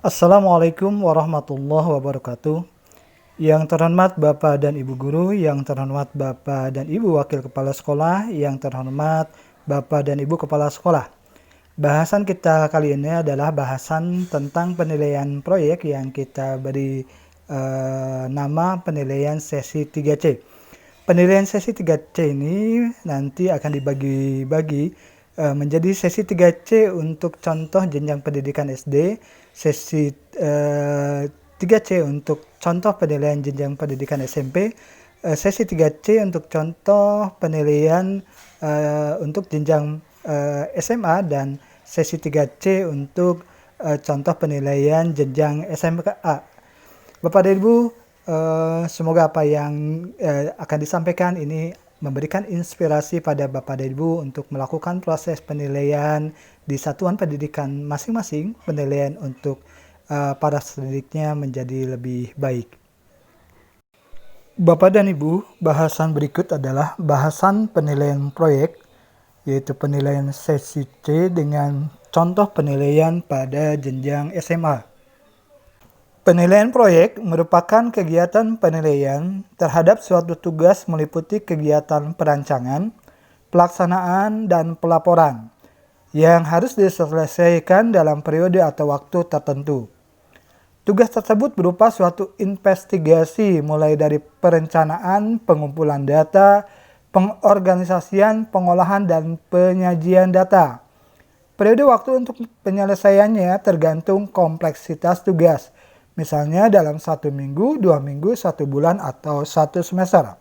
Assalamualaikum warahmatullahi wabarakatuh. Yang terhormat Bapak dan Ibu Guru, yang terhormat Bapak dan Ibu Wakil Kepala Sekolah, yang terhormat Bapak dan Ibu Kepala Sekolah. Bahasan kita kali ini adalah bahasan tentang penilaian proyek yang kita beri nama penilaian sesi 3C. Penilaian sesi 3C ini nanti akan dibagi-bagi menjadi sesi 3C untuk contoh jenjang pendidikan SD, sesi 3C untuk contoh penilaian jenjang pendidikan SMP, sesi 3C untuk contoh penilaian untuk jenjang SMA, dan sesi 3C untuk contoh penilaian jenjang SMK. Bapak dan Ibu, semoga apa yang akan disampaikan ini memberikan inspirasi pada Bapak dan Ibu untuk melakukan proses penilaian di satuan pendidikan masing-masing, penilaian untuk para pendidiknya menjadi lebih baik. Bapak dan Ibu, bahasan berikut adalah bahasan penilaian proyek, yaitu penilaian sesi C dengan contoh penilaian pada jenjang SMA. Penilaian proyek merupakan kegiatan penilaian terhadap suatu tugas meliputi kegiatan perancangan, pelaksanaan, dan pelaporan yang harus diselesaikan dalam periode atau waktu tertentu. Tugas tersebut berupa suatu investigasi mulai dari perencanaan, pengumpulan data, pengorganisasian, pengolahan, dan penyajian data. Periode waktu untuk penyelesaiannya tergantung kompleksitas tugas. Misalnya dalam 1 minggu, 2 minggu, 1 bulan, atau 1 semester.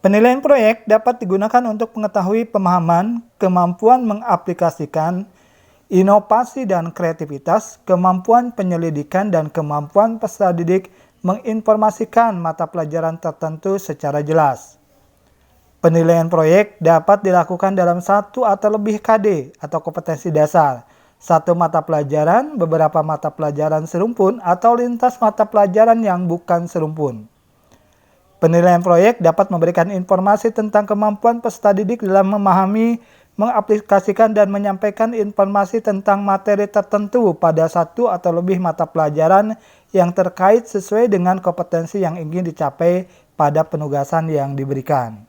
Penilaian proyek dapat digunakan untuk mengetahui pemahaman, kemampuan mengaplikasikan, inovasi dan kreativitas, kemampuan penyelidikan, dan kemampuan peserta didik menginformasikan mata pelajaran tertentu secara jelas. Penilaian proyek dapat dilakukan dalam 1 atau lebih KD atau kompetensi dasar, 1 mata pelajaran, beberapa mata pelajaran serumpun, atau lintas mata pelajaran yang bukan serumpun. Penilaian proyek dapat memberikan informasi tentang kemampuan peserta didik dalam memahami, mengaplikasikan, dan menyampaikan informasi tentang materi tertentu pada 1 atau lebih mata pelajaran yang terkait sesuai dengan kompetensi yang ingin dicapai pada penugasan yang diberikan.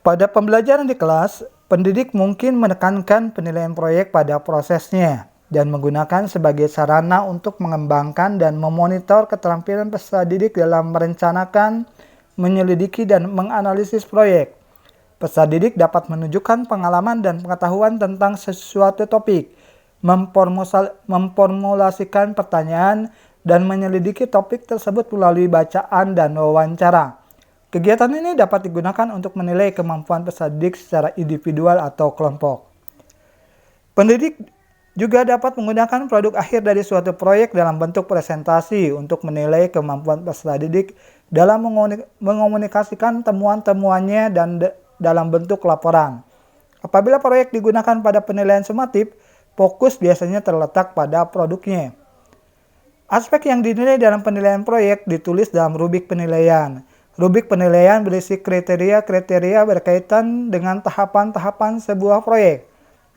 Pada pembelajaran di kelas, pendidik mungkin menekankan penilaian proyek pada prosesnya dan menggunakan sebagai sarana untuk mengembangkan dan memonitor keterampilan peserta didik dalam merencanakan, menyelidiki, dan menganalisis proyek. Peserta didik dapat menunjukkan pengalaman dan pengetahuan tentang sesuatu topik, memformulasikan pertanyaan, dan menyelidiki topik tersebut melalui bacaan dan wawancara. Kegiatan ini dapat digunakan untuk menilai kemampuan peserta didik secara individual atau kelompok. Pendidik juga dapat menggunakan produk akhir dari suatu proyek dalam bentuk presentasi untuk menilai kemampuan peserta didik dalam mengomunikasikan temuan-temuannya dan dalam bentuk laporan. Apabila proyek digunakan pada penilaian sumatif, fokus biasanya terletak pada produknya. Aspek yang dinilai dalam penilaian proyek ditulis dalam rubrik penilaian. Rubrik penilaian berisi kriteria-kriteria berkaitan dengan tahapan-tahapan sebuah proyek.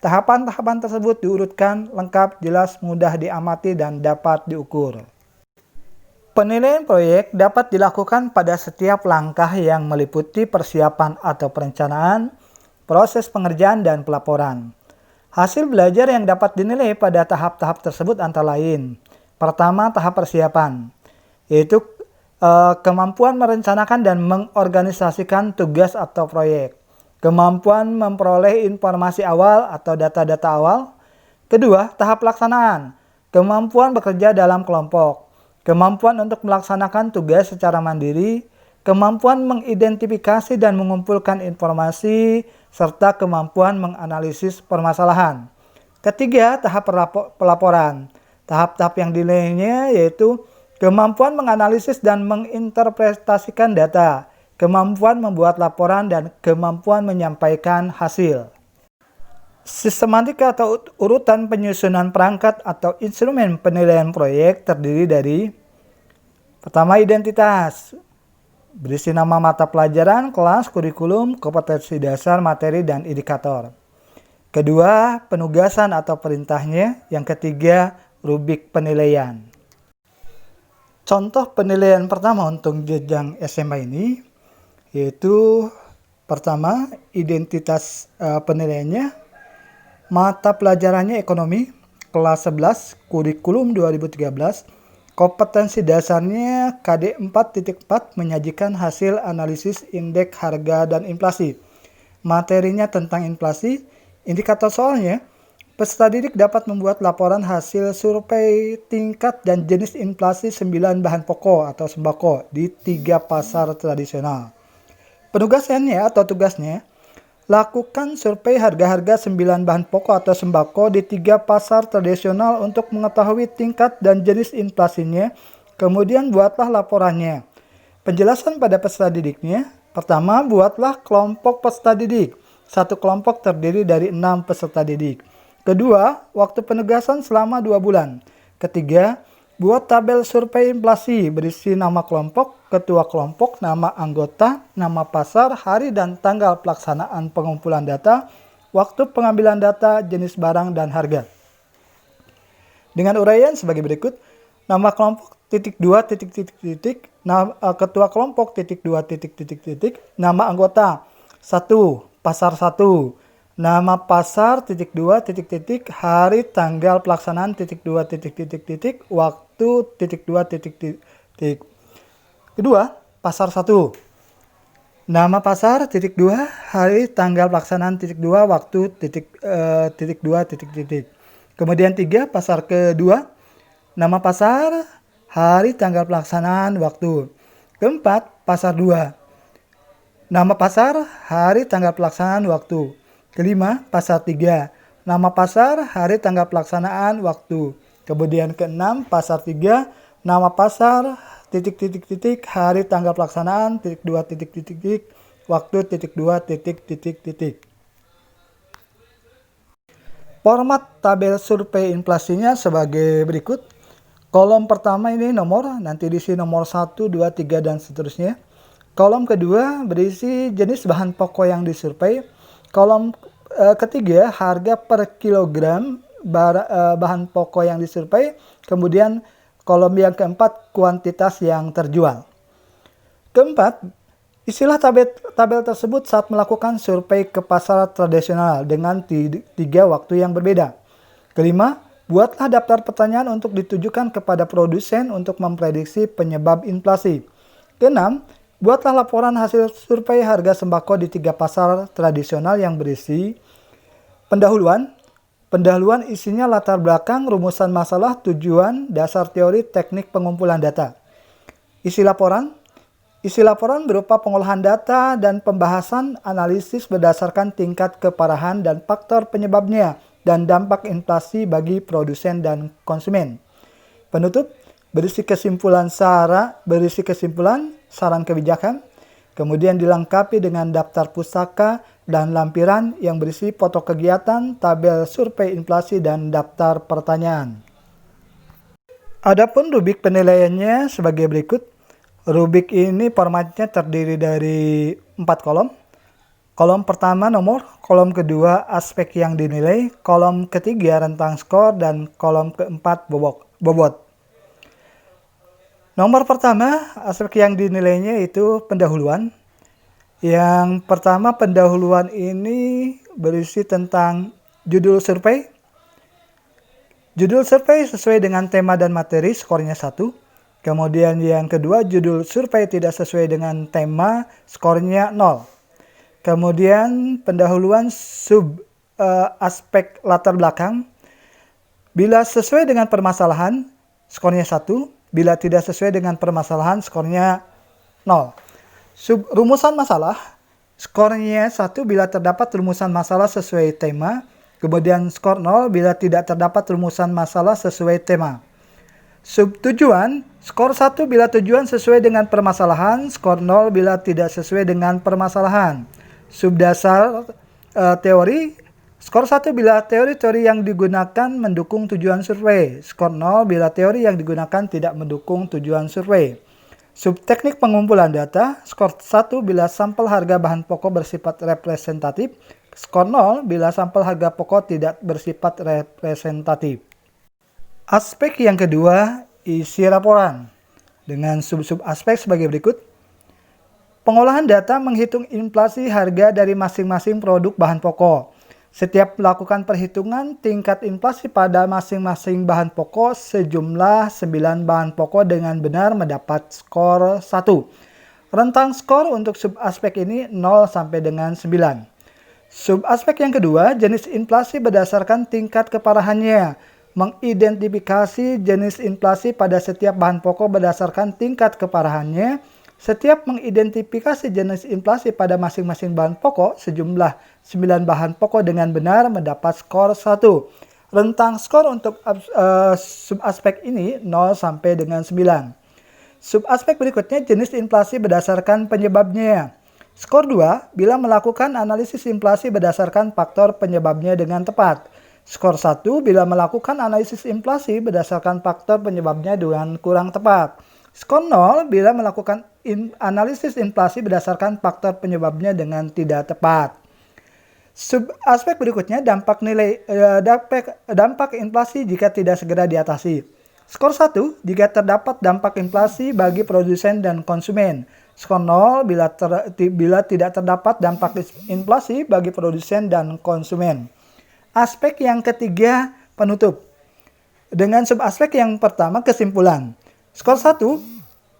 Tahapan-tahapan tersebut diurutkan lengkap, jelas, mudah diamati, dan dapat diukur. Penilaian proyek dapat dilakukan pada setiap langkah yang meliputi persiapan atau perencanaan, proses pengerjaan, dan pelaporan. Hasil belajar yang dapat dinilai pada tahap-tahap tersebut antara lain. Pertama, tahap persiapan, yaitu kemampuan merencanakan dan mengorganisasikan tugas atau proyek. Kemampuan memperoleh informasi awal atau data-data awal. Kedua, tahap pelaksanaan. Kemampuan bekerja dalam kelompok. Kemampuan untuk melaksanakan tugas secara mandiri. Kemampuan mengidentifikasi dan mengumpulkan informasi, serta kemampuan menganalisis permasalahan. Ketiga, tahap pelaporan. Tahap-tahap yang dinilainya yaitu kemampuan menganalisis dan menginterpretasikan data, kemampuan membuat laporan, dan kemampuan menyampaikan hasil. Sistematika atau urutan penyusunan perangkat atau instrumen penilaian proyek terdiri dari: pertama, identitas, berisi nama mata pelajaran, kelas, kurikulum, kompetensi dasar, materi, dan indikator. Kedua, penugasan atau perintahnya. Yang ketiga, rubrik penilaian. Contoh penilaian pertama untuk jenjang SMA ini yaitu pertama, identitas penilaiannya, mata pelajarannya ekonomi, kelas 11, kurikulum 2013, kompetensi dasarnya KD 4.4 menyajikan hasil analisis indeks harga dan inflasi. Materinya tentang inflasi, indikator soalnya, peserta didik dapat membuat laporan hasil survei tingkat dan jenis inflasi 9 bahan pokok atau sembako di 3 pasar tradisional. Penugasannya atau tugasnya, lakukan survei harga-harga 9 bahan pokok atau sembako di 3 pasar tradisional untuk mengetahui tingkat dan jenis inflasinya, kemudian buatlah laporannya. Penjelasan pada peserta didiknya, pertama, buatlah kelompok peserta didik. Satu kelompok terdiri dari 6 peserta didik. Kedua, waktu penugasan selama 2 bulan. Ketiga, buat tabel survei inflasi berisi nama kelompok, ketua kelompok, nama anggota, nama pasar, hari dan tanggal pelaksanaan pengumpulan data, waktu pengambilan data, jenis barang, dan harga. Dengan uraian sebagai berikut, nama kelompok (2) ketua kelompok (2) nama anggota 1 pasar 1 nama pasar (2) hari tanggal pelaksanaan (2) waktu (2) kedua pasar 1 nama pasar (2) hari tanggal pelaksanaan (2) waktu (2) kemudian 3 pasar kedua nama pasar hari tanggal pelaksanaan waktu. Keempat pasar 2 nama pasar hari tanggal pelaksanaan waktu. Kelima, pasar 3. Nama pasar, hari tanggal pelaksanaan, waktu. Kemudian keenam, pasar 3. Nama pasar, hari tanggal pelaksanaan, waktu, 2. Format tabel survei inflasinya sebagai berikut. Kolom pertama ini nomor, nanti diisi nomor 1, 2, 3, dan seterusnya. Kolom kedua berisi jenis bahan pokok yang disurvei. Kolom ketiga harga per kilogram bahan pokok yang disurvei. Kemudian kolom yang keempat kuantitas yang terjual. Keempat, isilah tabel tersebut saat melakukan survei ke pasar tradisional dengan 3 waktu yang berbeda. Kelima, buatlah daftar pertanyaan untuk ditujukan kepada produsen untuk memprediksi penyebab inflasi. Keenam, buatlah laporan hasil survei harga sembako di 3 pasar tradisional yang berisi pendahuluan. Pendahuluan isinya latar belakang, rumusan masalah, tujuan, dasar teori, teknik pengumpulan data. Isi laporan. Isi laporan berupa pengolahan data dan pembahasan analisis berdasarkan tingkat keparahan dan faktor penyebabnya dan dampak inflasi bagi produsen dan konsumen. Penutup. Berisi kesimpulan, saran kebijakan, kemudian dilengkapi dengan daftar pusaka dan lampiran yang berisi foto kegiatan, tabel survei inflasi, dan daftar pertanyaan. Adapun rubrik penilaiannya sebagai berikut. Rubrik ini formatnya terdiri dari 4 kolom. Kolom pertama nomor, kolom kedua aspek yang dinilai, kolom ketiga rentang skor, dan kolom keempat bobot. Nomor pertama, aspek yang dinilainya itu pendahuluan. Yang pertama, pendahuluan ini berisi tentang judul survei. Judul survei sesuai dengan tema dan materi, skornya 1. Kemudian yang kedua, judul survei tidak sesuai dengan tema, skornya 0. Kemudian pendahuluan aspek latar belakang. Bila sesuai dengan permasalahan, skornya 1. Bila tidak sesuai dengan permasalahan, skornya 0. Rumusan masalah, skornya 1 bila terdapat rumusan masalah sesuai tema. Kemudian skor 0 bila tidak terdapat rumusan masalah sesuai tema. Tujuan, skor 1 bila tujuan sesuai dengan permasalahan, skor 0 bila tidak sesuai dengan permasalahan. Dasar teori, skor 1 bila teori-teori yang digunakan mendukung tujuan survei. Skor 0 bila teori yang digunakan tidak mendukung tujuan survei. Teknik pengumpulan data, skor 1 bila sampel harga bahan pokok bersifat representatif. Skor 0 bila sampel harga pokok tidak bersifat representatif. Aspek yang kedua, isi laporan. Dengan sub-sub aspek sebagai berikut. Pengolahan data menghitung inflasi harga dari masing-masing produk bahan pokok. Setiap melakukan perhitungan tingkat inflasi pada masing-masing bahan pokok sejumlah 9 bahan pokok dengan benar mendapat skor 1. Rentang skor untuk subaspek ini 0 sampai dengan 9. Subaspek yang kedua, jenis inflasi berdasarkan tingkat keparahannya. Mengidentifikasi jenis inflasi pada setiap bahan pokok berdasarkan tingkat keparahannya. Setiap mengidentifikasi jenis inflasi pada masing-masing bahan pokok sejumlah 9 bahan pokok dengan benar mendapat skor 1. Rentang skor untuk subaspek ini 0 sampai dengan 9. Subaspek berikutnya jenis inflasi berdasarkan penyebabnya. Skor 2 bila melakukan analisis inflasi berdasarkan faktor penyebabnya dengan tepat. Skor 1 bila melakukan analisis inflasi berdasarkan faktor penyebabnya dengan kurang tepat. Skor 0 bila melakukan analisis inflasi berdasarkan faktor penyebabnya dengan tidak tepat. Subaspek berikutnya dampak inflasi jika tidak segera diatasi. Skor 1 jika terdapat dampak inflasi bagi produsen dan konsumen. Skor 0 bila tidak terdapat dampak inflasi bagi produsen dan konsumen. Aspek yang ketiga, penutup. Dengan subaspek yang pertama, kesimpulan. Skor 1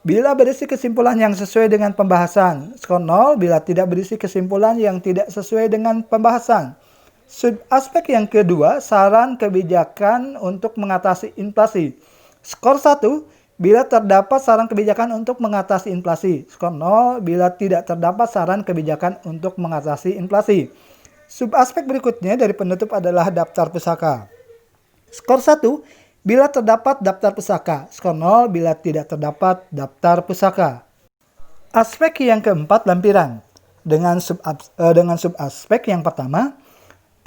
bila berisi kesimpulan yang sesuai dengan pembahasan. Skor 0 bila tidak berisi kesimpulan yang tidak sesuai dengan pembahasan. Subaspek yang kedua, saran kebijakan untuk mengatasi inflasi. Skor 1 bila terdapat saran kebijakan untuk mengatasi inflasi. Skor 0 bila tidak terdapat saran kebijakan untuk mengatasi inflasi. Subaspek berikutnya dari penutup adalah daftar pusaka. Skor 1 bila terdapat daftar pusaka. Skor 0 bila tidak terdapat daftar pusaka. Aspek yang keempat, lampiran. Dengan subaspek yang pertama,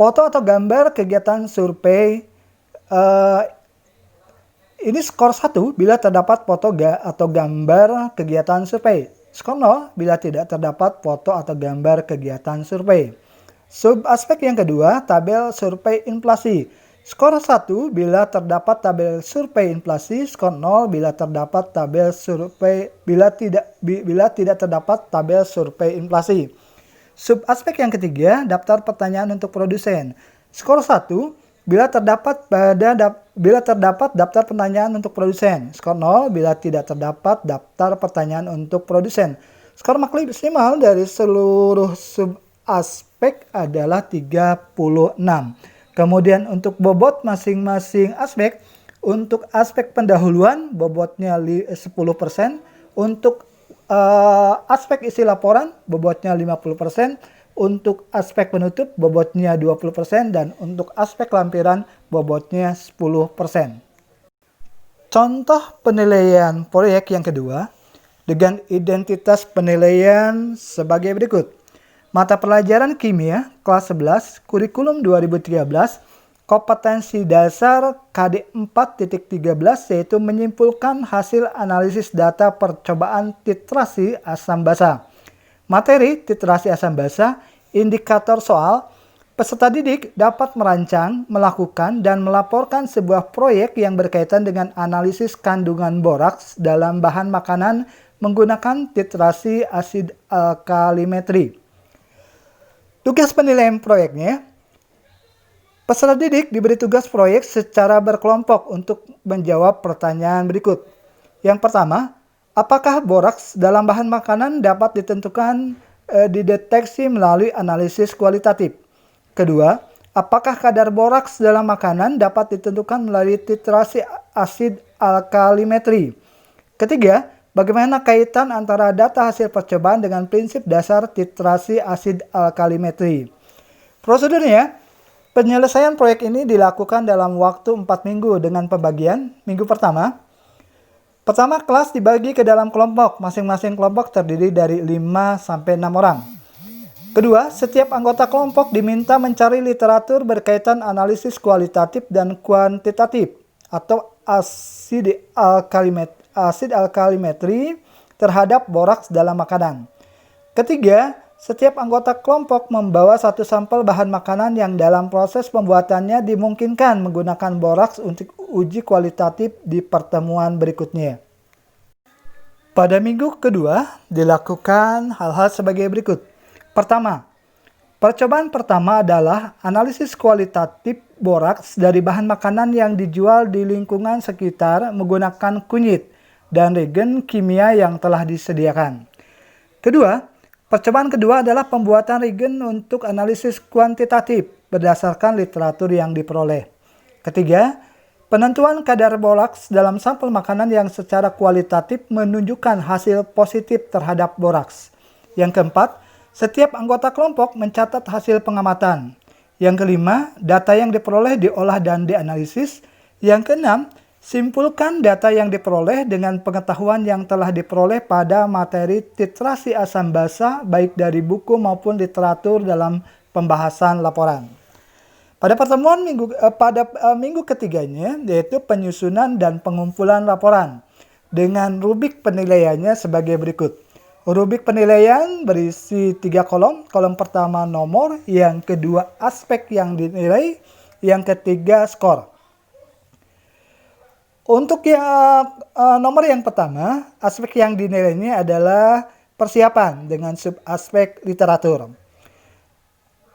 foto atau gambar kegiatan survei. Ini skor 1 bila terdapat foto atau gambar kegiatan survei. Skor 0 bila tidak terdapat foto atau gambar kegiatan survei. Subaspek yang kedua, tabel survei inflasi. Skor 1 bila terdapat tabel survei inflasi. Skor 0 bila terdapat tabel survei bila tidak terdapat tabel survei inflasi. Subaspek yang ketiga, daftar pertanyaan untuk produsen. Skor 1 bila terdapat daftar pertanyaan untuk produsen. Skor 0 bila tidak terdapat daftar pertanyaan untuk produsen. Skor maksimal dari seluruh subaspek adalah 36. Kemudian untuk bobot masing-masing aspek, untuk aspek pendahuluan bobotnya 10%, untuk aspek isi laporan bobotnya 50%, untuk aspek penutup bobotnya 20%, dan untuk aspek lampiran bobotnya 10%. Contoh penilaian proyek yang kedua dengan identitas penilaian sebagai berikut. Mata pelajaran kimia kelas 11 kurikulum 2013 kompetensi dasar KD 4.13 yaitu menyimpulkan hasil analisis data percobaan titrasi asam basa. Materi titrasi asam basa, indikator soal, peserta didik dapat merancang, melakukan, dan melaporkan sebuah proyek yang berkaitan dengan analisis kandungan boraks dalam bahan makanan menggunakan titrasi asid alkalimetri. Tugas penilaian proyeknya, peserta didik diberi tugas proyek secara berkelompok untuk menjawab pertanyaan berikut. Yang pertama, apakah boraks dalam bahan makanan dapat dideteksi melalui analisis kualitatif? Kedua, apakah kadar boraks dalam makanan dapat ditentukan melalui titrasi asid alkalimetri? Ketiga, bagaimana kaitan antara data hasil percobaan dengan prinsip dasar titrasi asid alkalimetri? Prosedurnya, penyelesaian proyek ini dilakukan dalam waktu 4 minggu dengan pembagian. Minggu pertama, kelas dibagi ke dalam kelompok. Masing-masing kelompok terdiri dari 5-6 orang. Kedua, setiap anggota kelompok diminta mencari literatur berkaitan analisis kualitatif dan kuantitatif atau asid alkalimetri terhadap boraks dalam makanan. Ketiga, Setiap anggota kelompok membawa satu sampel bahan makanan yang dalam proses pembuatannya dimungkinkan menggunakan boraks untuk uji kualitatif di pertemuan berikutnya. Pada minggu kedua, dilakukan hal-hal sebagai berikut. Pertama, percobaan pertama adalah analisis kualitatif boraks dari bahan makanan yang dijual di lingkungan sekitar menggunakan kunyit dan reagen kimia yang telah disediakan. Kedua, percobaan kedua adalah pembuatan reagen untuk analisis kuantitatif berdasarkan literatur yang diperoleh. Ketiga, penentuan kadar boraks dalam sampel makanan yang secara kualitatif menunjukkan hasil positif terhadap boraks. Yang keempat, setiap anggota kelompok mencatat hasil pengamatan. Yang kelima, data yang diperoleh diolah dan dianalisis. Yang keenam, simpulkan data yang diperoleh dengan pengetahuan yang telah diperoleh pada materi titrasi asam basa baik dari buku maupun literatur dalam pembahasan laporan. Pada pertemuan minggu ketiganya, yaitu penyusunan dan pengumpulan laporan dengan rubrik penilaiannya sebagai berikut. Rubrik penilaian berisi 3 kolom. Kolom pertama nomor, yang kedua aspek yang dinilai, yang ketiga skor. Untuk nomor yang pertama, aspek yang dinilainya adalah persiapan dengan subaspek literatur.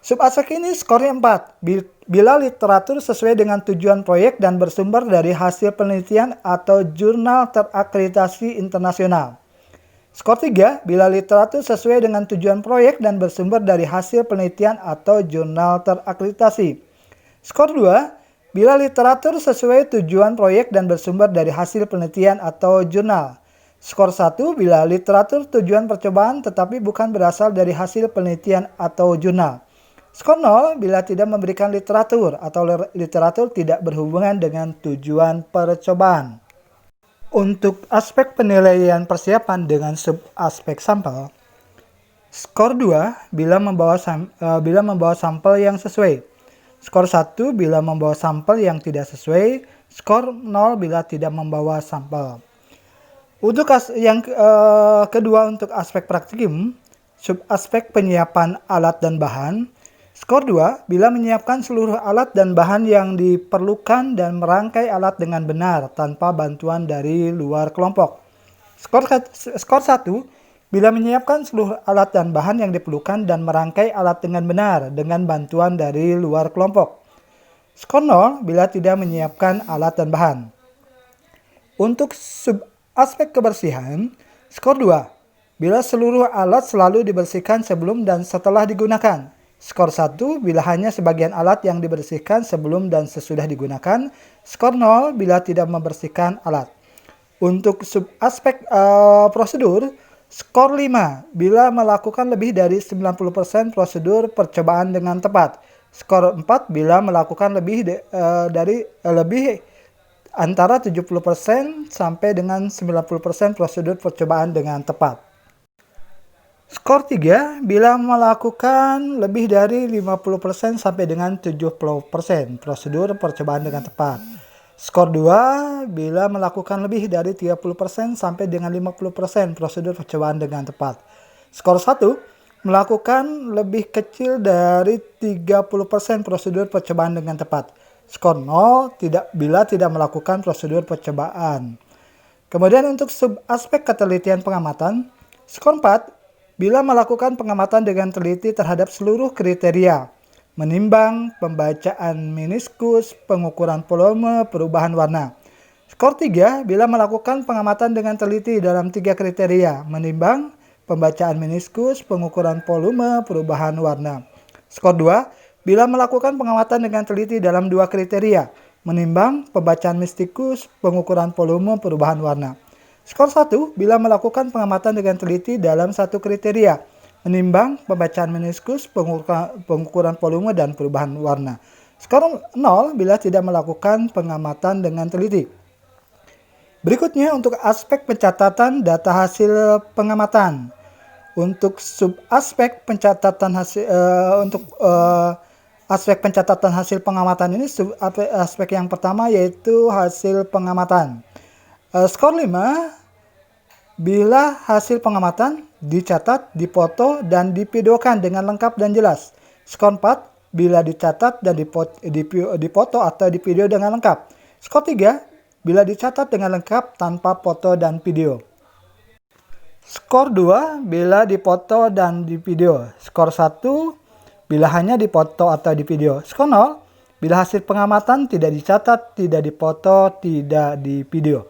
Subaspek ini skornya 4, bila literatur sesuai dengan tujuan proyek dan bersumber dari hasil penelitian atau jurnal terakreditasi internasional. Skor 3, bila literatur sesuai dengan tujuan proyek dan bersumber dari hasil penelitian atau jurnal terakreditasi. Skor 2, bila literatur sesuai tujuan proyek dan bersumber dari hasil penelitian atau jurnal. Skor 1, bila literatur tujuan percobaan tetapi bukan berasal dari hasil penelitian atau jurnal. Skor 0, bila tidak memberikan literatur atau literatur tidak berhubungan dengan tujuan percobaan. Untuk aspek penilaian persiapan dengan subaspek sampel, skor 2 bila membawa sampel yang sesuai. Skor 1 bila membawa sampel yang tidak sesuai. Skor 0 bila tidak membawa sampel. Untuk yang kedua, untuk aspek praktikum, subaspek penyiapan alat dan bahan. Skor 2 bila menyiapkan seluruh alat dan bahan yang diperlukan dan merangkai alat dengan benar tanpa bantuan dari luar kelompok. Skor 1 bila menyiapkan seluruh alat dan bahan yang diperlukan dan merangkai alat dengan benar dengan bantuan dari luar kelompok. Skor 0 bila tidak menyiapkan alat dan bahan. Untuk subaspek kebersihan, skor 2 bila seluruh alat selalu dibersihkan sebelum dan setelah digunakan. Skor 1 bila hanya sebagian alat yang dibersihkan sebelum dan sesudah digunakan. Skor 0 bila tidak membersihkan alat. Untuk subaspek prosedur, skor 5 bila melakukan lebih dari 90% prosedur percobaan dengan tepat. Skor 4 bila melakukan lebih antara 70% sampai dengan 90% prosedur percobaan dengan tepat. Skor 3 bila melakukan lebih dari 50% sampai dengan 70% prosedur percobaan dengan tepat. Skor 2 bila melakukan lebih dari 30% sampai dengan 50% prosedur percobaan dengan tepat. Skor 1 melakukan lebih kecil dari 30% prosedur percobaan dengan tepat. Skor 0 bila tidak melakukan prosedur percobaan. Kemudian untuk subaspek ketelitian pengamatan, skor 4 bila melakukan pengamatan dengan teliti terhadap seluruh kriteria, menimbang, pembacaan meniskus, pengukuran volume, perubahan warna. Skor 3 bila melakukan pengamatan dengan teliti dalam 3 kriteria, menimbang, pembacaan meniskus, pengukuran volume, perubahan warna. Skor 2 bila melakukan pengamatan dengan teliti dalam 2 kriteria, menimbang, pembacaan meniskus, pengukuran volume, perubahan warna. Skor 1 bila melakukan pengamatan dengan teliti dalam 1 kriteria, menimbang, pembacaan meniskus, pengukuran volume, dan perubahan warna. Skor 0 bila tidak melakukan pengamatan dengan teliti. Berikutnya untuk aspek pencatatan data hasil pengamatan. Untuk subaspek pencatatan hasil aspek pencatatan hasil pengamatan ini, aspek yang pertama yaitu hasil pengamatan. Skor 5 bila hasil pengamatan dicatat, dipoto, dan divideokan dengan lengkap dan jelas. Skor 4, bila dicatat dan dipoto atau divideo dengan lengkap. Skor 3, bila dicatat dengan lengkap tanpa foto dan video. Skor 2, bila dipoto dan divideo. Skor 1, bila hanya dipoto atau divideo. Skor 0, bila hasil pengamatan tidak dicatat, tidak dipoto, tidak divideo.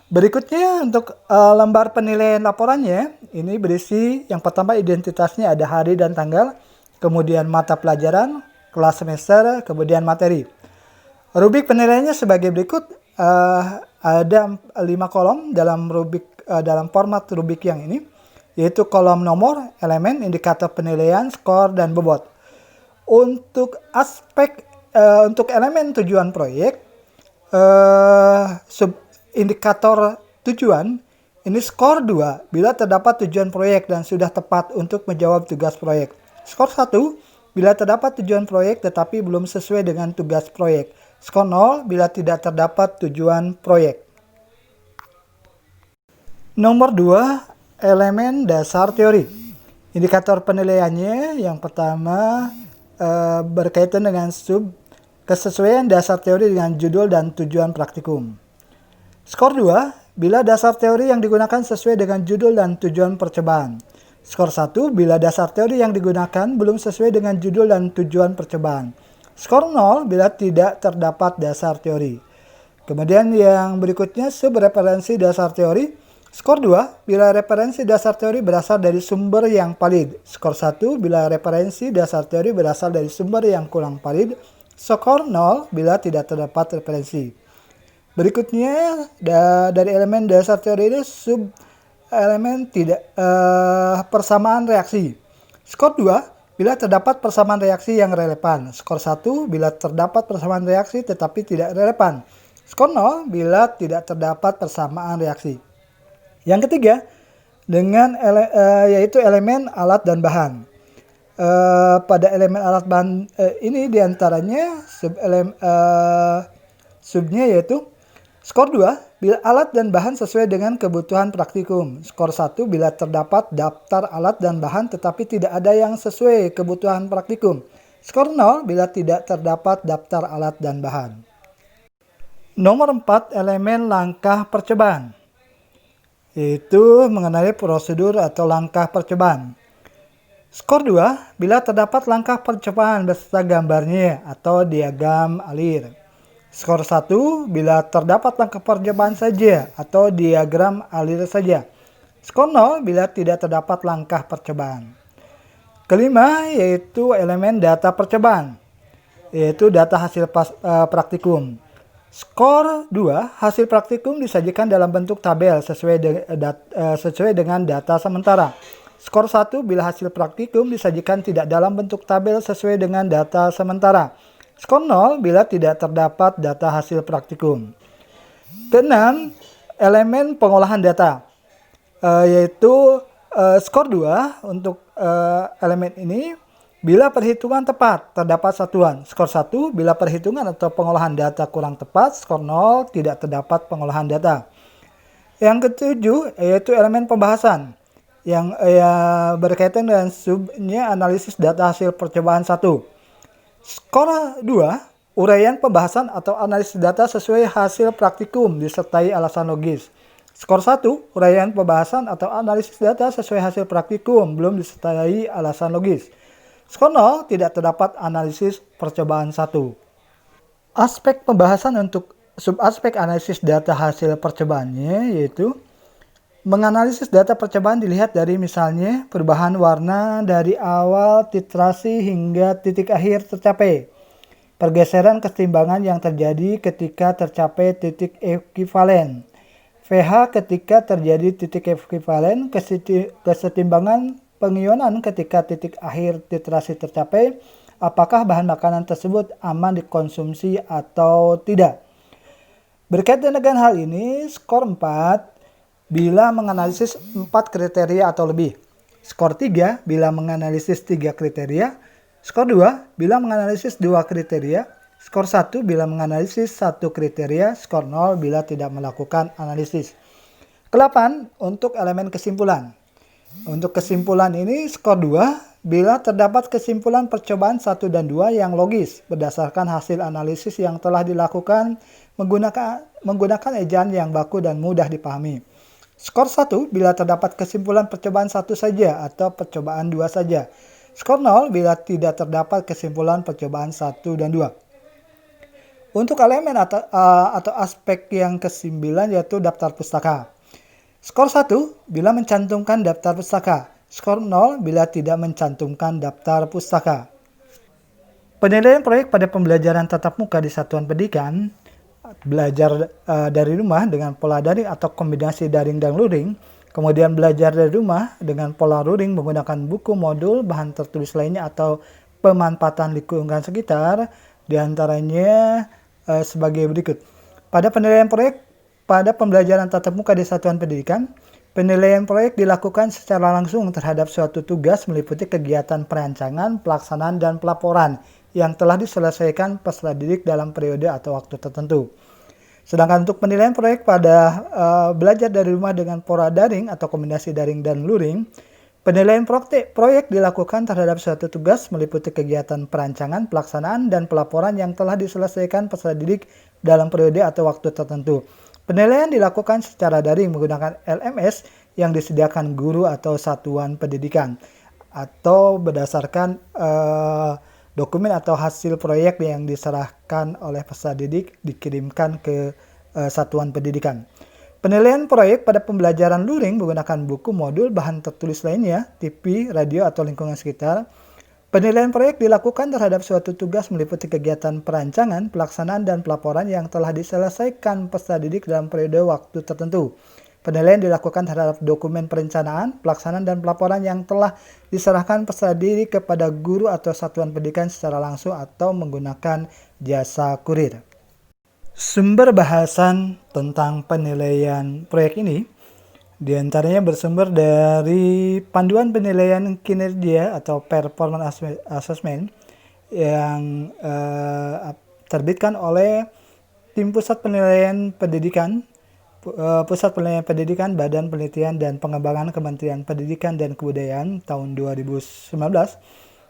Berikutnya untuk lembar penilaian laporannya, ini berisi yang pertama identitasnya ada hari dan tanggal, kemudian mata pelajaran, kelas semester, kemudian materi. Rubrik penilaiannya sebagai berikut, ada 5 kolom dalam format rubrik yang ini, yaitu kolom nomor, elemen, indikator penilaian, skor, dan bobot. Untuk untuk elemen tujuan proyek, indikator tujuan, ini skor 2 bila terdapat tujuan proyek dan sudah tepat untuk menjawab tugas proyek. Skor 1 bila terdapat tujuan proyek tetapi belum sesuai dengan tugas proyek. Skor 0 bila tidak terdapat tujuan proyek. Nomor 2, elemen dasar teori. Indikator penilaiannya yang pertama berkaitan dengan kesesuaian dasar teori dengan judul dan tujuan praktikum. Skor 2, bila dasar teori yang digunakan sesuai dengan judul dan tujuan percobaan. Skor 1, bila dasar teori yang digunakan belum sesuai dengan judul dan tujuan percobaan. Skor 0, bila tidak terdapat dasar teori. Kemudian yang berikutnya subreferensi dasar teori. Skor 2, bila referensi dasar teori berasal dari sumber yang valid. Skor 1, bila referensi dasar teori berasal dari sumber yang kurang valid. Skor 0, bila tidak terdapat referensi. Berikutnya dari elemen dasar teori ini elemen persamaan reaksi. Skor 2 bila terdapat persamaan reaksi yang relevan. Skor 1 bila terdapat persamaan reaksi tetapi tidak relevan. Skor 0 bila tidak terdapat persamaan reaksi. Yang ketiga yaitu elemen alat dan bahan. Pada elemen alat bahan ini diantaranya subnya yaitu skor 2, bila alat dan bahan sesuai dengan kebutuhan praktikum. Skor 1, bila terdapat daftar alat dan bahan tetapi tidak ada yang sesuai kebutuhan praktikum. Skor 0, bila tidak terdapat daftar alat dan bahan. Nomor 4, elemen langkah percobaan. Yaitu mengenai prosedur atau langkah percobaan. Skor 2, bila terdapat langkah percobaan beserta gambarnya atau diagram alir. Skor 1, bila terdapat langkah percobaan saja atau diagram alir saja. Skor 0, bila tidak terdapat langkah percobaan. Kelima, yaitu elemen data percobaan, yaitu data hasil praktikum. Skor 2, hasil praktikum disajikan dalam bentuk tabel sesuai dengan data sementara. Skor 1, bila hasil praktikum disajikan tidak dalam bentuk tabel sesuai dengan data sementara. Skor 0 bila tidak terdapat data hasil praktikum. Keenam, elemen pengolahan data, yaitu skor 2 untuk elemen ini bila perhitungan tepat terdapat satuan. Skor 1 bila perhitungan atau pengolahan data kurang tepat. Skor 0 tidak terdapat pengolahan data. Yang ketujuh yaitu elemen pembahasan yang berkaitan dengan subnya analisis data hasil percobaan 1. Skor 2, uraian pembahasan atau analisis data sesuai hasil praktikum disertai alasan logis. Skor 1, uraian pembahasan atau analisis data sesuai hasil praktikum belum disertai alasan logis. Skor 0, tidak terdapat analisis percobaan 1. Aspek pembahasan untuk subaspek analisis data hasil percobaannya yaitu menganalisis data percobaan dilihat dari misalnya perubahan warna dari awal titrasi hingga titik akhir tercapai. Pergeseran kesetimbangan yang terjadi ketika tercapai titik ekuivalen. VH ketika terjadi titik ekuivalen, kesetimbangan pengionan ketika titik akhir titrasi tercapai. Apakah bahan makanan tersebut aman dikonsumsi atau tidak. Berkaitan dengan hal ini, skor 4 bila menganalisis 4 kriteria atau lebih. Skor 3 bila menganalisis 3 kriteria. Skor 2 bila menganalisis 2 kriteria. Skor 1 bila menganalisis 1 kriteria. Skor 0 bila tidak melakukan analisis. Ke-8 untuk elemen kesimpulan. Untuk kesimpulan ini skor 2 bila terdapat kesimpulan percobaan 1 dan 2 yang logis berdasarkan hasil analisis yang telah dilakukan menggunakan ejaan yang baku dan mudah dipahami. Skor 1 bila terdapat kesimpulan percobaan 1 saja atau percobaan 2 saja. Skor 0 bila tidak terdapat kesimpulan percobaan 1 dan 2. Untuk elemen atau aspek yang ke-9 yaitu daftar pustaka. Skor 1 bila mencantumkan daftar pustaka. Skor 0 bila tidak mencantumkan daftar pustaka. Penilaian proyek pada pembelajaran tatap muka di satuan pendidikan, belajar dari rumah dengan pola daring atau kombinasi daring dan luring, kemudian belajar dari rumah dengan pola luring menggunakan buku, modul, bahan tertulis lainnya atau pemanfaatan lingkungan sekitar, diantaranya sebagai berikut. Pada penilaian proyek pada pembelajaran tatap muka di satuan pendidikan, penilaian proyek dilakukan secara langsung terhadap suatu tugas meliputi kegiatan perancangan, pelaksanaan, dan pelaporan yang telah diselesaikan peserta didik dalam periode atau waktu tertentu. Sedangkan untuk penilaian proyek pada belajar dari rumah dengan pola daring atau kombinasi daring dan luring, penilaian proyek dilakukan terhadap suatu tugas meliputi kegiatan perancangan, pelaksanaan, dan pelaporan yang telah diselesaikan peserta didik dalam periode atau waktu tertentu. Penilaian dilakukan secara daring menggunakan LMS yang disediakan guru atau satuan pendidikan atau berdasarkan dokumen atau hasil proyek yang diserahkan oleh peserta didik dikirimkan ke satuan pendidikan. Penilaian proyek pada pembelajaran luring menggunakan buku, modul, bahan tertulis lainnya, TV, radio, atau lingkungan sekitar. Penilaian proyek dilakukan terhadap suatu tugas meliputi kegiatan perancangan, pelaksanaan, dan pelaporan yang telah diselesaikan peserta didik dalam periode waktu tertentu. Penilaian dilakukan terhadap dokumen perencanaan, pelaksanaan, dan pelaporan yang telah diserahkan peserta didik kepada guru atau satuan pendidikan secara langsung atau menggunakan jasa kurir. Sumber bahasan tentang penilaian proyek ini diantaranya bersumber dari panduan penilaian kinerja atau performance assessment yang terbitkan oleh tim pusat penilaian pendidikan, Badan Penelitian dan Pengembangan Kementerian Pendidikan dan Kebudayaan tahun 2019.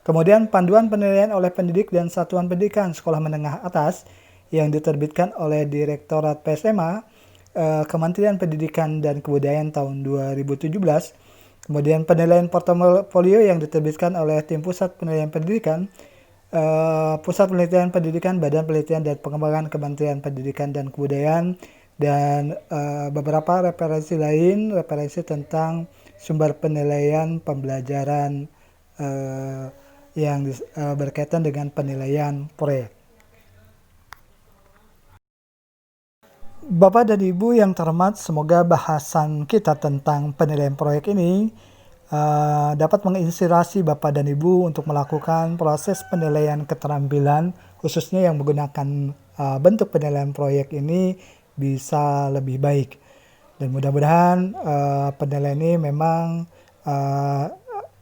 Kemudian panduan penilaian oleh pendidik dan satuan pendidikan sekolah menengah atas yang diterbitkan oleh Direktorat PSMA Kementerian Pendidikan dan Kebudayaan tahun 2017, kemudian penilaian portofolio yang diterbitkan oleh tim pusat penilaian pendidikan, Pusat Penelitian Pendidikan, Badan Penelitian dan Pengembangan Kementerian Pendidikan dan Kebudayaan, dan beberapa referensi lain, referensi tentang sumber penilaian pembelajaran yang berkaitan dengan penilaian proyek. Bapak dan Ibu yang terhormat, semoga bahasan kita tentang penilaian proyek ini dapat menginspirasi Bapak dan Ibu untuk melakukan proses penilaian keterampilan, khususnya yang menggunakan bentuk penilaian proyek ini bisa lebih baik. Dan mudah-mudahan penilaian ini memang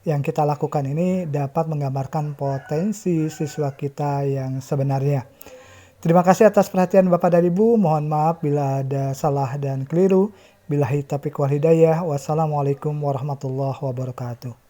yang kita lakukan ini dapat menggambarkan potensi siswa kita yang sebenarnya. Terima kasih atas perhatian Bapak dan Ibu. Mohon maaf bila ada salah dan keliru. Billahi taufiq wal hidayah. Wassalamualaikum warahmatullahi wabarakatuh.